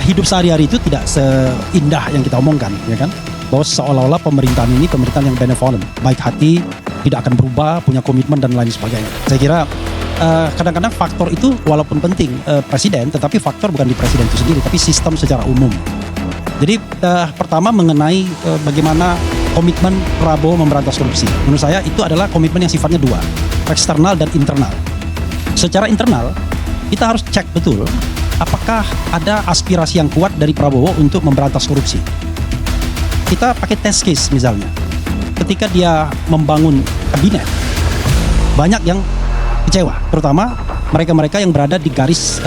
hidup sehari-hari itu tidak seindah yang kita omongkan, ya kan? Bahwa seolah-olah pemerintahan ini pemerintahan yang benevolent, baik hati, tidak akan berubah, punya komitmen dan lain sebagainya. Saya kira kadang-kadang faktor itu walaupun penting presiden, tetapi faktor bukan di presiden itu sendiri, tapi sistem secara umum. Jadi pertama mengenai bagaimana komitmen Prabowo memberantas korupsi. Menurut saya itu adalah komitmen yang sifatnya dua, eksternal dan internal. Secara internal kita harus cek betul apakah ada aspirasi yang kuat dari Prabowo untuk memberantas korupsi. Kita pakai test case misalnya. Ketika dia membangun kabinet, banyak yang kecewa, terutama mereka-mereka yang berada di garis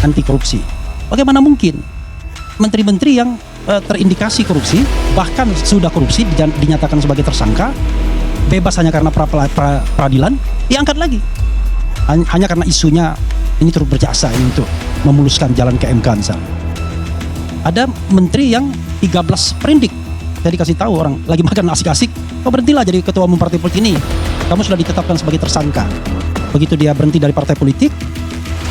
anti korupsi. Bagaimana mungkin menteri-menteri yang terindikasi korupsi, bahkan sudah korupsi dinyatakan sebagai tersangka, bebas hanya karena peradilan, diangkat lagi. Hanya karena isunya ini turut berjasa ini untuk memuluskan jalan ke MK misalnya. Ada menteri yang 13 perindik. Saya dikasih tahu orang lagi makan asik-asik, kau berhentilah jadi ketua umum partai politik ini. Kamu sudah ditetapkan sebagai tersangka. Begitu dia berhenti dari partai politik,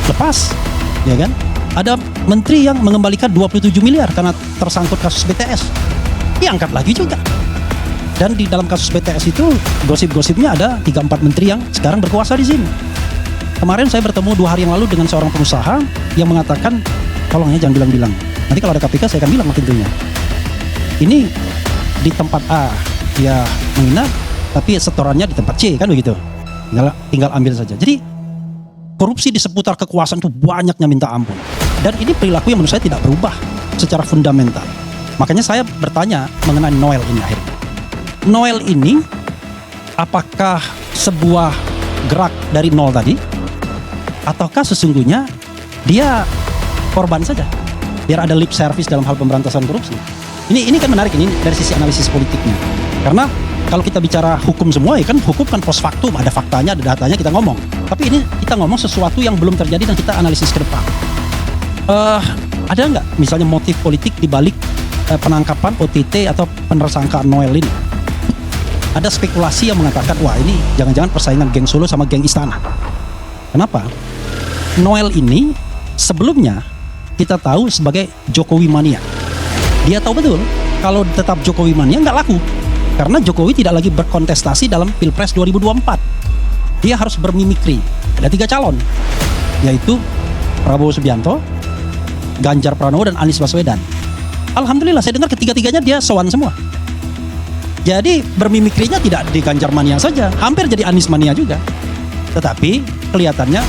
lepas, ya kan? Ada menteri yang mengembalikan 27 miliar karena tersangkut kasus BTS. Diangkat lagi juga. Dan di dalam kasus BTS itu gosip-gosipnya ada 3-4 menteri yang sekarang berkuasa di sini. Kemarin saya bertemu 2 hari yang lalu dengan seorang pengusaha yang mengatakan, tolong ya jangan bilang-bilang. Nanti kalau ada KPK saya akan bilang pintunya. Ini di tempat A dia menginap, tapi setorannya di tempat C, kan begitu. Tinggal ambil saja. Jadi korupsi di seputar kekuasaan itu banyaknya minta ampun. Dan ini perilaku yang menurut saya tidak berubah secara fundamental. Makanya saya bertanya mengenai Noel ini akhirnya. Noel ini apakah sebuah gerak dari nol tadi, ataukah sesungguhnya dia korban saja biar ada lip service dalam hal pemberantasan korupsi? Ini kan menarik ini dari sisi analisis politiknya. Karena kalau kita bicara hukum semua, ya kan hukum kan post factum, ada faktanya, ada datanya kita ngomong. Tapi ini kita ngomong sesuatu yang belum terjadi dan kita analisis ke depan. Ada nggak misalnya motif politik di balik penangkapan OTT atau penersangkaan Noel ini? Ada spekulasi yang mengatakan, wah ini jangan-jangan persaingan geng Solo sama geng Istana. Kenapa? Noel ini sebelumnya kita tahu sebagai Jokowi mania. Dia tahu betul kalau tetap Jokowi mania nggak laku. Karena Jokowi tidak lagi berkontestasi dalam Pilpres 2024. Dia harus bermimikri. Ada 3 calon, yaitu Prabowo Subianto, Ganjar Pranowo, dan Anies Baswedan. Alhamdulillah saya dengar ketiga-tiganya dia sowan semua. Jadi bermimikrinya tidak di Ganjar mania saja, hampir jadi Anies mania juga. Tetapi kelihatannya